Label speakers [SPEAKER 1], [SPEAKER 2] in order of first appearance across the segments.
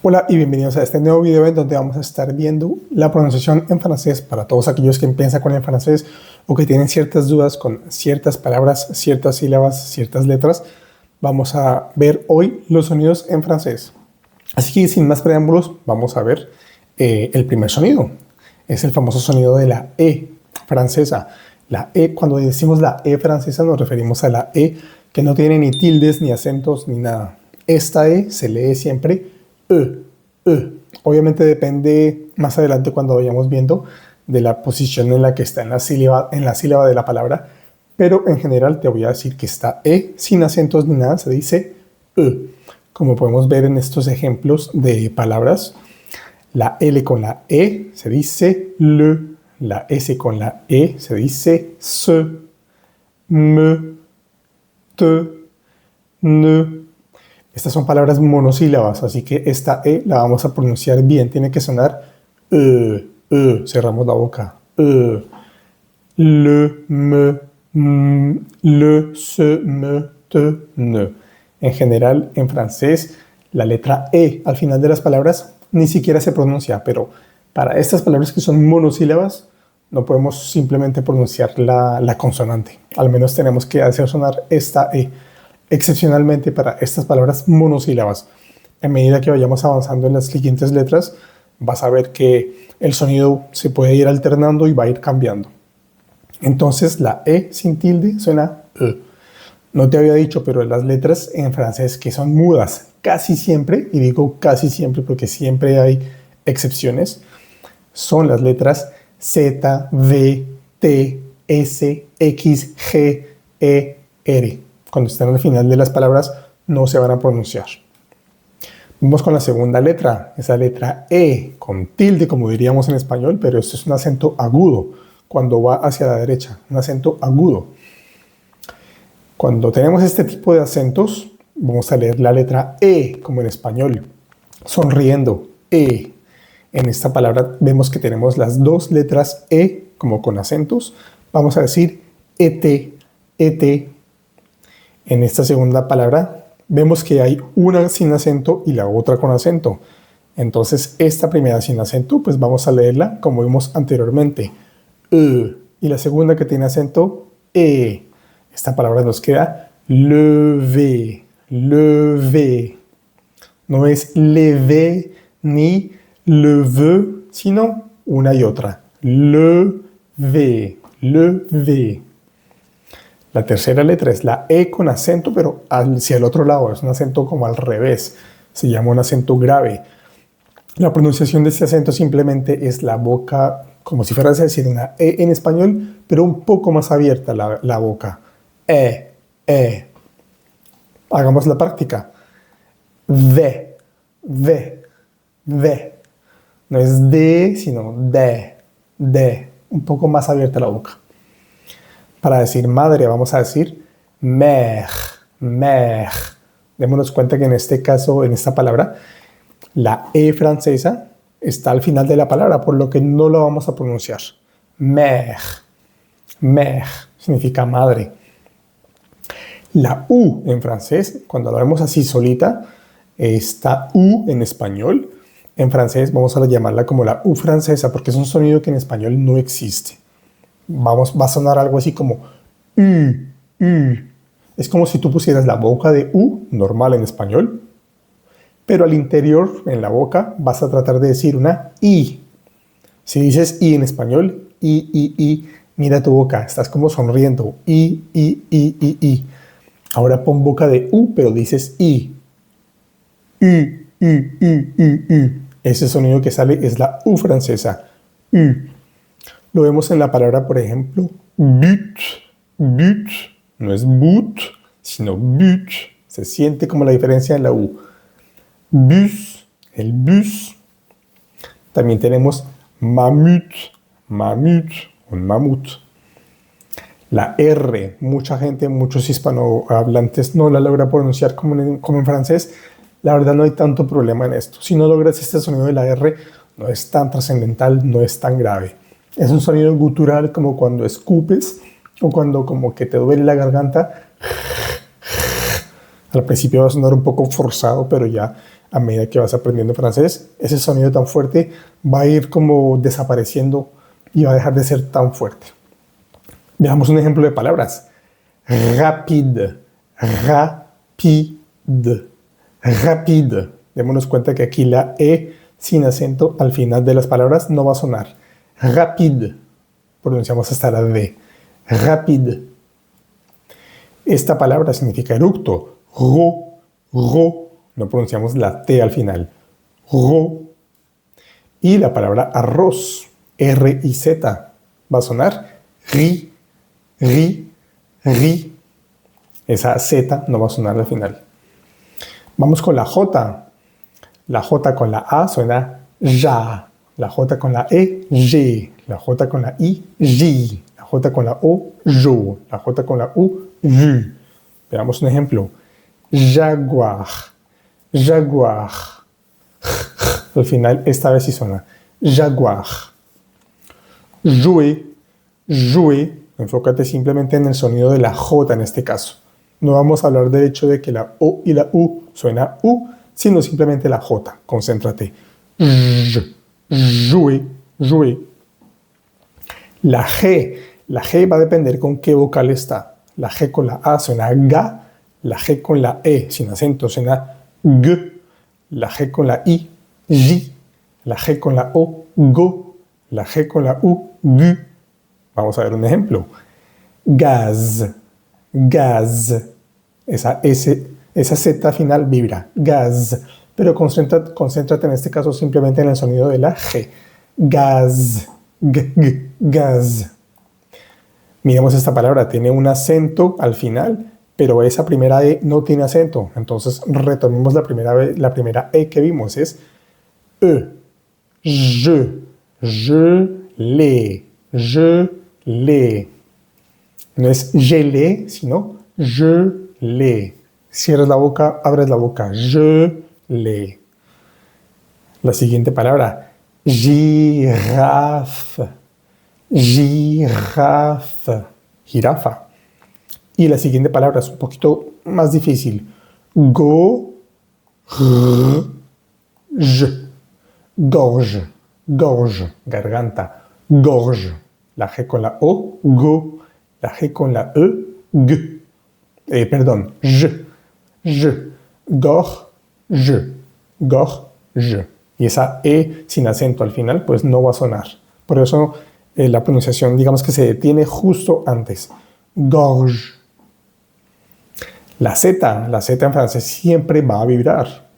[SPEAKER 1] Hola y bienvenidos a este nuevo video en donde vamos a estar viendo la pronunciación en francés para todos aquellos que empiezan con el francés o que tienen ciertas dudas con ciertas palabras, ciertas sílabas, ciertas letras. Vamos a ver hoy los sonidos en francés. Así que sin más preámbulos, vamos a ver el primer sonido. Es el famoso sonido de la E francesa. La E, cuando decimos la E francesa, nos referimos a la E que no tiene ni tildes, ni acentos, ni nada. Esta E se lee siempre E. Obviamente depende más adelante cuando vayamos viendo de la posición en la que está en la sílaba de la palabra, pero en general te voy a decir que esta E sin acentos ni nada se dice E. Como podemos ver en estos ejemplos de palabras, la L con la E se dice le, la S con la E se dice se, me, te, ne. Estas son palabras monosílabas, así que esta E la vamos a pronunciar bien. Tiene que sonar cerramos la boca. Le, me, le, se, me, te, ne. En general, en francés, la letra E al final de las palabras ni siquiera se pronuncia, pero para estas palabras que son monosílabas, no podemos simplemente pronunciar la consonante. Al menos tenemos que hacer sonar esta E. Excepcionalmente para estas palabras monosílabas. A medida que vayamos avanzando en las siguientes letras, vas a ver que el sonido se puede ir alternando y va a ir cambiando. Entonces la E sin tilde suena E. No te había dicho, pero las letras en francés que son mudas casi siempre, y digo casi siempre porque siempre hay excepciones, son las letras Z, V, T, S, X, G, E, R. Cuando están al final de las palabras no se van a pronunciar. Vamos con la segunda letra, esa letra E con tilde, como diríamos en español, pero esto es un acento agudo cuando va hacia la derecha, un acento agudo. Cuando tenemos este tipo de acentos, vamos a leer la letra E como en español, sonriendo, E. En esta palabra vemos que tenemos las dos letras E como con acentos. Vamos a decir ET, ET. En esta segunda palabra vemos que hay una sin acento y la otra con acento. Entonces esta primera sin acento pues vamos a leerla como vimos anteriormente. E. Y la segunda que tiene acento, E. Esta palabra nos queda lever, lever. No es lever ni lever, sino una y otra. Lever, lever. La tercera letra es la E con acento, pero hacia el otro lado, es un acento como al revés. Se llama un acento grave. La pronunciación de este acento simplemente es la boca, como si fuera a decir una E en español, pero un poco más abierta la boca. E. Hagamos la práctica. V. No es D, sino de. Un poco más abierta la boca. Para decir madre vamos a decir mère. Démonos cuenta que en este caso, en esta palabra, la E francesa está al final de la palabra, por lo que no la vamos a pronunciar. Mère significa madre. La U en francés, cuando la vemos así solita, esta U en español, en francés vamos a llamarla como la U francesa, porque es un sonido que en español no existe. Va a sonar algo así como U. Es como si tú pusieras la boca de U, normal en español, pero al interior, en la boca, vas a tratar de decir una I. Si dices I en español, I, mira tu boca, estás como sonriendo. I. Ahora pon boca de U, pero dices I. U. Ese sonido que sale es la U francesa. U. Lo vemos en la palabra, por ejemplo, but. No es but, sino but. Se siente como la diferencia en la U. Bus, el bus. También tenemos mamut, un mamut. La R, mucha gente, muchos hispanohablantes no la logra pronunciar como en francés. La verdad no hay tanto problema en esto. Si no logras este sonido de la R, no es tan trascendental, no es tan grave. Es un sonido gutural como cuando escupes o cuando como que te duele la garganta. Al principio va a sonar un poco forzado, pero ya a medida que vas aprendiendo francés, ese sonido tan fuerte va a ir como desapareciendo y va a dejar de ser tan fuerte. Veamos un ejemplo de palabras. Rapide, rapide, rapide. Démonos cuenta que aquí la E sin acento al final de las palabras no va a sonar. Rapide. Pronunciamos hasta la D. Rapide. Esta palabra significa eructo. Ro. No pronunciamos la T al final. Ro. Y la palabra arroz. R y Z. Va a sonar ri. Esa Z no va a sonar al final. Vamos con la J. La J con la A suena ja. La J con la E, G. La J con la I, J. La J con la O, Jo. La J con la U, Ju. Veamos un ejemplo. Jaguar. Jaguar. Al final, esta vez sí suena. Jaguar. Jouer. Jouer. Enfócate simplemente en el sonido de la J en este caso. No vamos a hablar del hecho de que la O y la U suena U, sino simplemente la J. Concéntrate. Jouer. Jouer. La G va a depender con qué vocal está. La G con la A suena ga. La G con la E sin acento suena g. La G con la I, ji. La G con la O, go. La G con la U, gu. Vamos a ver un ejemplo. Gaz. Gaz. Esa Z final vibra. Gaz. Pero concéntrate en este caso simplemente en el sonido de la G. Gaz. Gaz. Miremos esta palabra. Tiene un acento al final, pero esa primera E no tiene acento. Entonces retomemos la primera E que vimos. Es E. Je l'ai. No es je l'ai, sino je l'ai. Cierras la boca, abres la boca. Je l'ai. La siguiente palabra. Girafe. Girafe. Jirafa. Y la siguiente palabra es un poquito más difícil. Gorge. Gorge. Gorge. Garganta. Gorge. La G con la O, go. La G con la E, g. Perdón, je. Gorge. Gorge. Y esa E sin acento al final, pues no va a sonar. Por eso la pronunciación, digamos que se detiene justo antes. Gorge. La Z en francés siempre va a vibrar.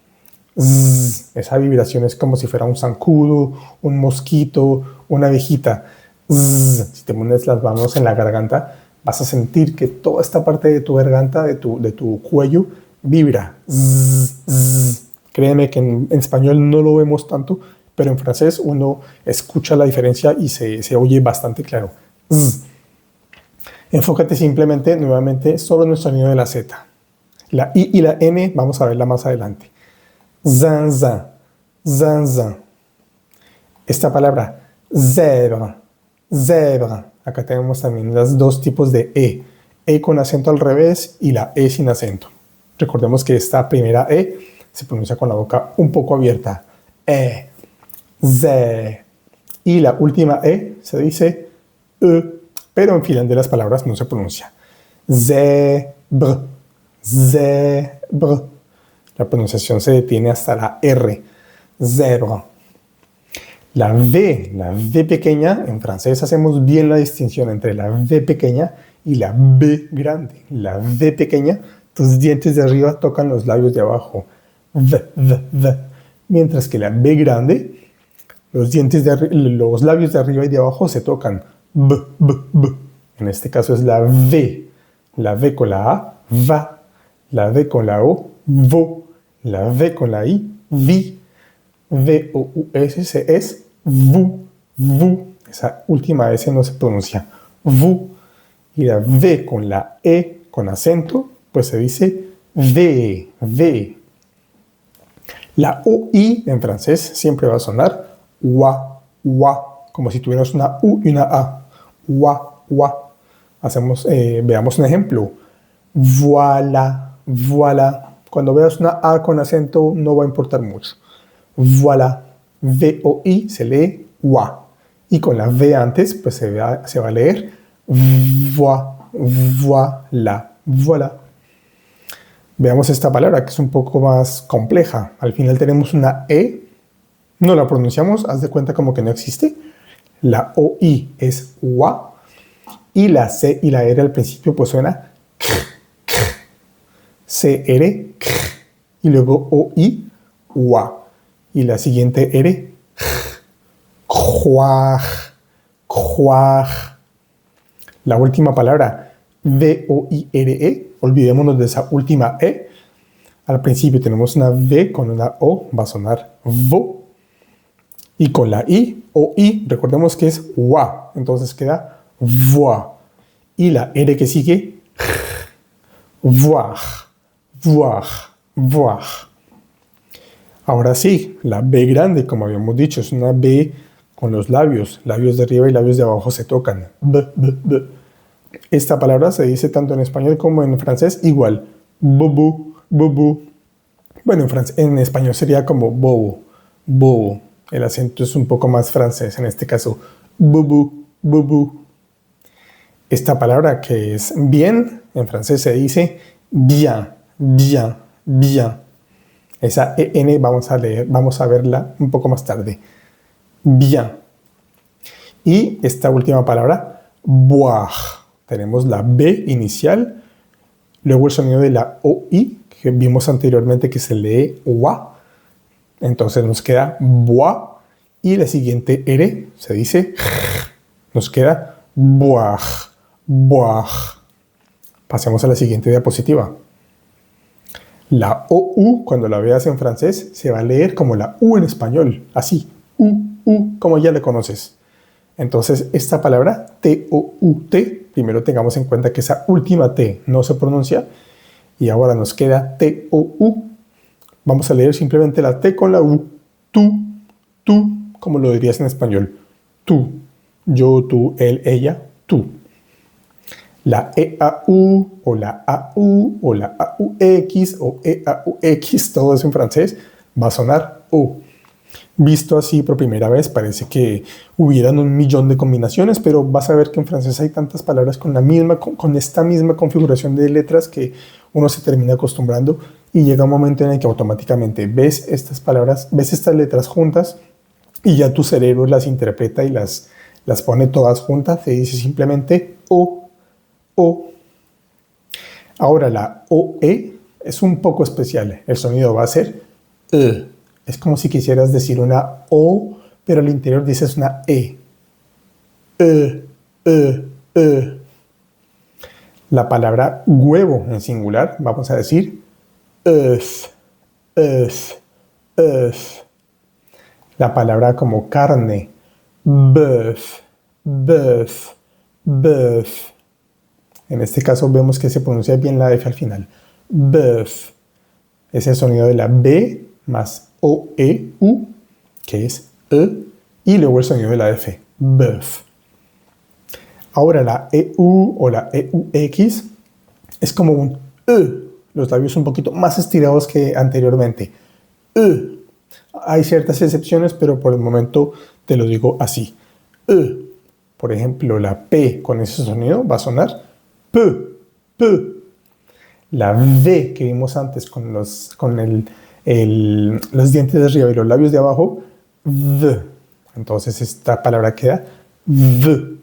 [SPEAKER 1] Zzz. Esa vibración es como si fuera un zancudo, un mosquito, una abejita. Zzz. Si te pones las manos en la garganta, vas a sentir que toda esta parte de tu garganta, de tu cuello, vibra. Zzz. Zzz. Créeme que en español no lo vemos tanto, pero en francés uno escucha la diferencia y se oye bastante claro. Zzz. Enfócate simplemente, nuevamente, solo en el sonido de la Z. La I y la N vamos a verla más adelante. Zinzin. Zinzin. Esta palabra, zèbre. Zèbre. Acá tenemos también los dos tipos de E. E con acento al revés y la E sin acento. Recordemos que esta primera E se pronuncia con la boca un poco abierta. Zè. Y la última E se dice E, pero en final de las palabras no se pronuncia. Zèbre. Zèbre. La pronunciación se detiene hasta la R. Zèbre. La V pequeña, en francés hacemos bien la distinción entre la V pequeña y la B grande. La V pequeña, tus dientes de arriba tocan los labios de abajo. V. Mientras que la B grande, los labios de arriba y de abajo se tocan. B. En este caso es la V. La V con la A, va. La V con la O, vo. La V con la I, vi. V-O-U-S es vous. Esa última S no se pronuncia. Vous. Y la V con la E con acento, pues se dice ve. La OI en francés siempre va a sonar wa, como si tuvieras una U y una A. Wa. Veamos un ejemplo. Voilà. Cuando veas una A con acento no va a importar mucho. Voilà. V-O-I se lee wa. Y con la V antes, pues se va a leer voilà. Voilà. Veamos esta palabra que es un poco más compleja. Al final tenemos una E, no la pronunciamos, haz de cuenta como que no existe. La O-I es wa y la C y la R al principio pues suena C-R y luego O-I, wa. Y la siguiente R, juaj, juaj. La última palabra, V-O-I-R-E, olvidémonos de esa última E. Al principio tenemos una V con una O, va a sonar vo. Y con la I, O-I, recordemos que es wa, entonces queda voix. Y la R que sigue, voir, voir, voir. Ahora sí, la B grande, como habíamos dicho, es una B con los labios de arriba y labios de abajo se tocan. B, b, b. Esta palabra se dice tanto en español como en francés igual. Bobo, bobo. Bueno, en español sería como bobo, bobo. El acento es un poco más francés, en este caso, bobo, bobo. Esta palabra que es bien, en francés se dice bien, bien, bien. Esa EN vamos a verla un poco más tarde. Bien. Y esta última palabra, boire. Tenemos la B inicial, luego el sonido de la OI, que vimos anteriormente que se lee wa. Entonces nos queda bois. Y la siguiente R se dice, nos queda boire, boire. Pasemos a la siguiente diapositiva. La OU, cuando la veas en francés, se va a leer como la U en español, así, como ya le conoces. Entonces, esta palabra, T-O-U-T, primero tengamos en cuenta que esa última T no se pronuncia, y ahora nos queda T-O-U. Vamos a leer simplemente la T con la U, tú, como lo dirías en español, tú, yo, tú, él, ella, tú. La E-A-U o la A-U o la A-U-X o E-A-U-X, todo eso en francés, va a sonar O. Visto así por primera vez, parece que hubieran 1.000.000 de combinaciones, pero vas a ver que en francés hay tantas palabras con esta misma configuración de letras que uno se termina acostumbrando y llega un momento en el que automáticamente ves estas palabras, ves estas letras juntas y ya tu cerebro las interpreta y las pone todas juntas, te dice simplemente O. Ahora la OE es un poco especial. El sonido va a ser E. Es como si quisieras decir una O, pero al interior dices una E. La palabra huevo en singular, vamos a decir œuf. La palabra como carne, bœuf. En este caso vemos que se pronuncia bien la F al final. Bœuf. Es el sonido de la B más O-E-U, que es E, y luego el sonido de la F. Bœuf. Ahora la E-U o la E-U-X es como un E. Los labios un poquito más estirados que anteriormente. E. Hay ciertas excepciones, pero por el momento te lo digo así. E. Por ejemplo, la P con ese sonido va a sonar P. La V que vimos antes con los dientes de arriba y los labios de abajo, V. Entonces esta palabra queda V.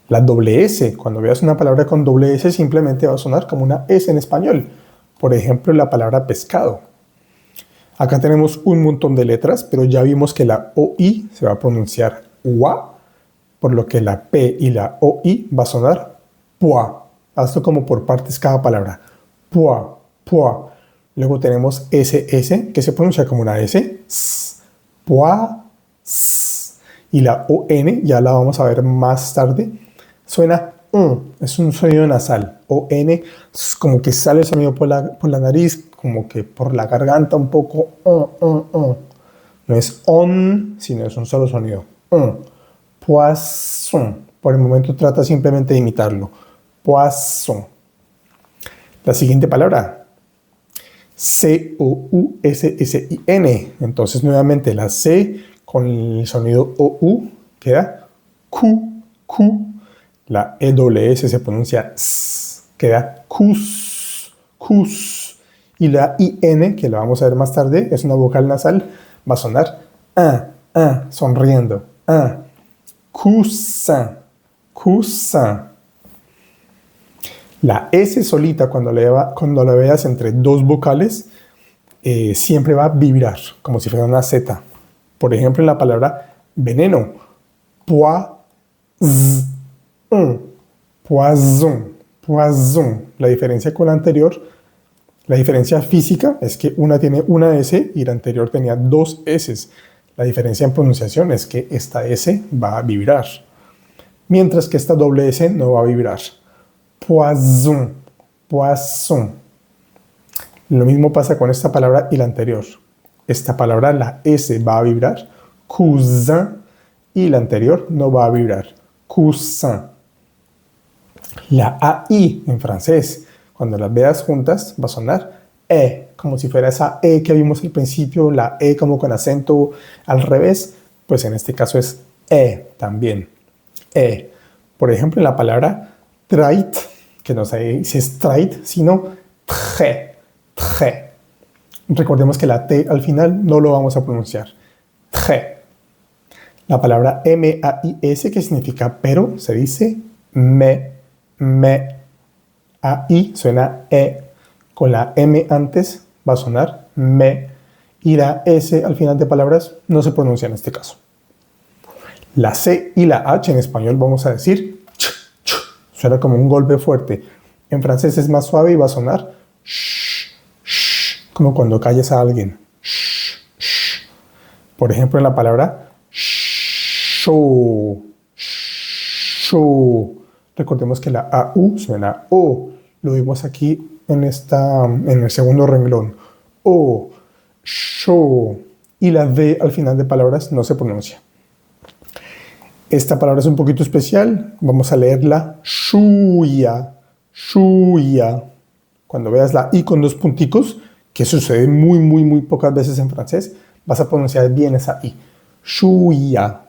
[SPEAKER 1] La doble S, cuando veas una palabra con doble S, simplemente va a sonar como una S en español. Por ejemplo, la palabra pescado. Acá tenemos un montón de letras, pero ya vimos que la OI se va a pronunciar UA, por lo que la P y la OI va a sonar PUA. Hazlo como por partes cada palabra. PUA, PUA. Luego tenemos SS, que se pronuncia como una S. PUA, S. Y la ON, ya la vamos a ver más tarde, suena es un sonido nasal. ON, como que sale el sonido por la nariz, como que por la garganta un poco. No es on, sino es un solo sonido. Poisson. Por el momento trata simplemente de imitarlo. Poisson. La siguiente palabra, C-O-U-S-S-I-N. Entonces, nuevamente, la C con el sonido O-U queda Q, Q. La E-S se pronuncia S, queda cus, cus. Y la I-N, que la vamos a ver más tarde, es una vocal nasal, va a sonar sonriendo. Cousin, cousin. La S solita, cuando la veas entre dos vocales, siempre va a vibrar, como si fuera una Z. Por ejemplo, en la palabra veneno, poison, poison, poison. La diferencia con la anterior, la diferencia física es que una tiene una S y la anterior tenía dos S. La diferencia en pronunciación es que esta S va a vibrar, mientras que esta doble S no va a vibrar. Poison, poisson. Lo mismo pasa con esta palabra y la anterior. Esta palabra, la S va a vibrar, cousin, y la anterior no va a vibrar, cousin. La AI en francés, cuando las veas juntas, va a sonar E, como si fuera esa E que vimos al principio, la E como con acento al revés, pues en este caso es E también. E. Por ejemplo, en la palabra trait, que no sé si es trait, sino très, très. Recordemos que la T al final no lo vamos a pronunciar. Très. La palabra M-A-I-S, que significa pero, se dice me. A-I suena E. Con la M antes va a sonar me. Y la S al final de palabras no se pronuncia en este caso. La C y la H en español vamos a decir ch, ch. Suena como un golpe fuerte. En francés es más suave y va a sonar sh, sh, como cuando calles a alguien. Sh, sh. Por ejemplo, en la palabra show, show. Recordemos que la AU suena O. Lo vimos aquí en el segundo renglón. O, show. Y la D al final de palabras no se pronuncia. Esta palabra es un poquito especial. Vamos a leerla shuya, shuya. Cuando veas la I con dos punticos, que sucede muy pocas veces en francés, vas a pronunciar bien esa I. Shuya.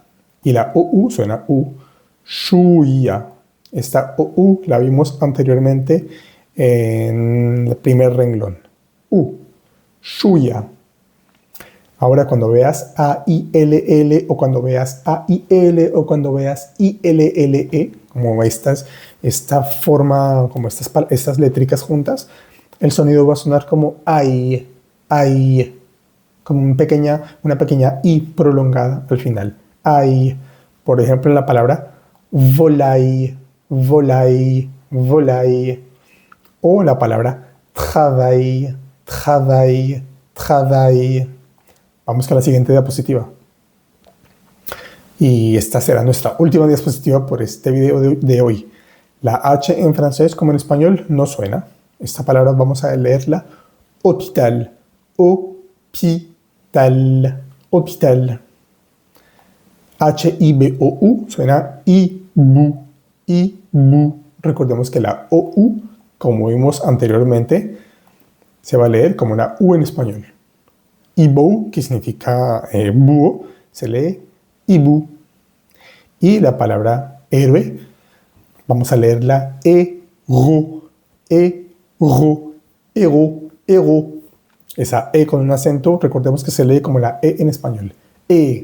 [SPEAKER 1] Y la OU suena U. Shuya. Esta OU la vimos anteriormente en el primer renglón. U. Shuya. Ahora cuando veas A-I-L-L o cuando veas A-I-L o cuando veas I-L-L-E, como esta forma, como estas létricas juntas, el sonido va a sonar como ay, ay, como una pequeña I prolongada al final. Ay. Por ejemplo, en la palabra volaille, volaille, volaille. O la palabra travail, travail, travail. Vamos con la siguiente diapositiva. Y esta será nuestra última diapositiva por este video de hoy. La H en francés como en español no suena. Esta palabra vamos a leerla hôpital, hôpital, hôpital. H-I-B-O-U suena I-bu, I-bu. Recordemos que la O-U, como vimos anteriormente, se va a leer como una U en español. Ibu, que significa búho, se lee Ibu. Y la palabra héroe, vamos a leerla héros, héros, héros, héros. Esa E con un acento, recordemos que se lee como la E en español.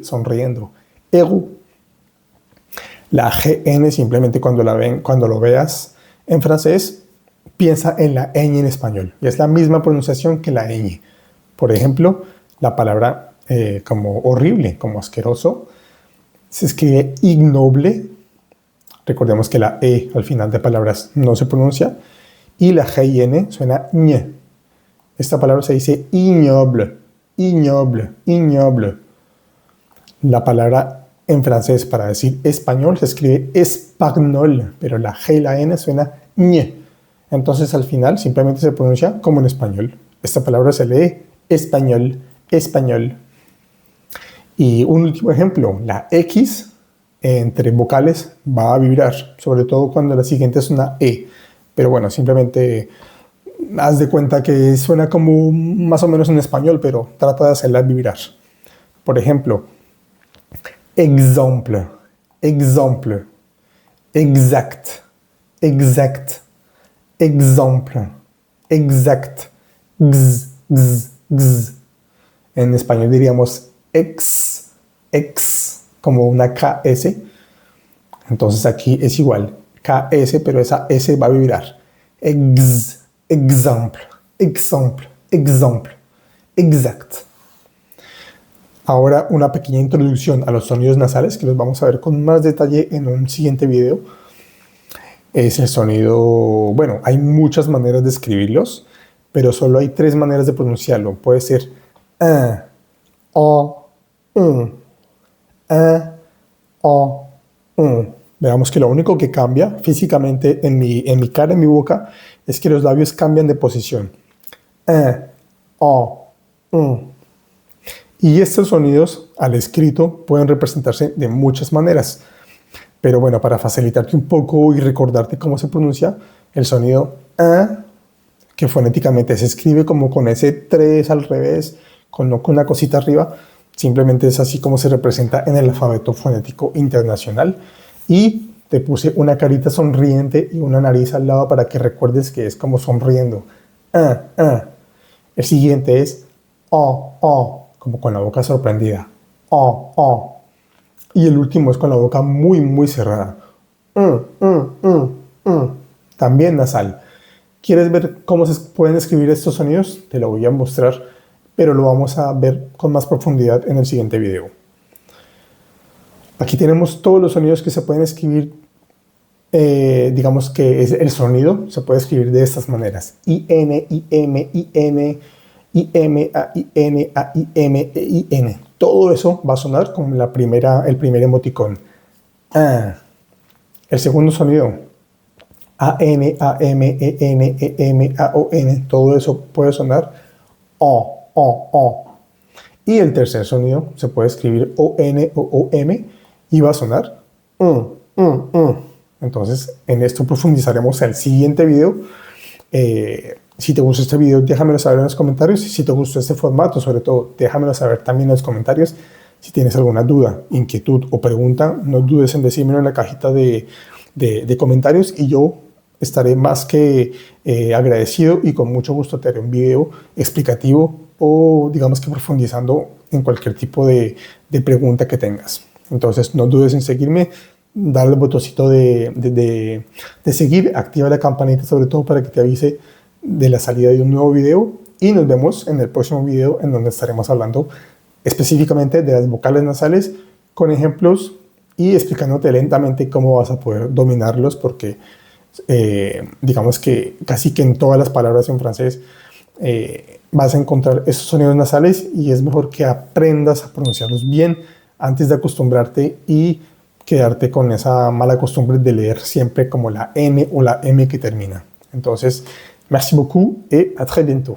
[SPEAKER 1] Sonriendo. Héros. La GN simplemente cuando lo veas en francés, piensa en la ñ en español. Y es la misma pronunciación que la ñ. Por ejemplo, la palabra como horrible, como asqueroso, se escribe ignoble. Recordemos que la E al final de palabras no se pronuncia. Y la G y N suena ñ. Esta palabra se dice ignoble, ignoble, ignoble. La palabra en francés para decir español se escribe espagnol, pero la G y la N suena ñ. Entonces al final simplemente se pronuncia como en español. Esta palabra se lee español, español. Y un último ejemplo, la X entre vocales va a vibrar, sobre todo cuando la siguiente es una E. Pero bueno, simplemente haz de cuenta que suena como más o menos en español, pero trata de hacerla vibrar. Por ejemplo, exemple, exemple, exact, exact, exemple, exact, x. En español diríamos ex, como una KS. Entonces aquí es igual, KS, pero esa S va a vibrar. Exemple, exemple, exemple, exact. Ahora una pequeña introducción a los sonidos nasales que los vamos a ver con más detalle en un siguiente video. Es el sonido, bueno, hay muchas maneras de escribirlos, pero solo hay 3 maneras de pronunciarlo. Puede ser o, o, Veamos que lo único que cambia físicamente en mi cara, en mi boca, es que los labios cambian de posición. O, Y estos sonidos al escrito pueden representarse de muchas maneras. Pero bueno, para facilitarte un poco y recordarte cómo se pronuncia, el sonido que fonéticamente se escribe como con ese 3 al revés, con una cosita arriba, simplemente es así como se representa en el alfabeto fonético internacional. Y te puse una carita sonriente y una nariz al lado para que recuerdes que es como sonriendo. El siguiente es como con la boca sorprendida. Y el último es con la boca muy, muy cerrada. También nasal. ¿Quieres ver cómo se pueden escribir estos sonidos? Te lo voy a mostrar, pero lo vamos a ver con más profundidad en el siguiente video. Aquí tenemos todos los sonidos que se pueden escribir. Digamos que es el sonido, se puede escribir de estas maneras. I-N, I-M, I-N, I-M, A-I-N, A-I-M, E-I-N. Todo eso va a sonar como el primer emoticón. El segundo sonido. A-N, A-M, E-N, E-M, A-O-N. Todo eso puede sonar O. Y el tercer sonido se puede escribir O-N o O-M y va a sonar Entonces, en esto profundizaremos en el siguiente video. Si te gustó este video, déjamelo saber en los comentarios. Si te gustó este formato, sobre todo, déjamelo saber también en los comentarios. Si tienes alguna duda, inquietud o pregunta, no dudes en decírmelo en la cajita de comentarios y yo estaré más que agradecido y con mucho gusto te haré un video explicativo o digamos que profundizando en cualquier tipo de pregunta que tengas. Entonces, no dudes en seguirme. Darle el botoncito de seguir, activa la campanita sobre todo para que te avise de la salida de un nuevo video y nos vemos en el próximo video en donde estaremos hablando específicamente de las vocales nasales con ejemplos y explicándote lentamente cómo vas a poder dominarlos porque digamos que casi que en todas las palabras en francés vas a encontrar esos sonidos nasales y es mejor que aprendas a pronunciarlos bien antes de acostumbrarte y quedarte con esa mala costumbre de leer siempre como la N o la M que termina. Entonces, merci beaucoup et à très bientôt.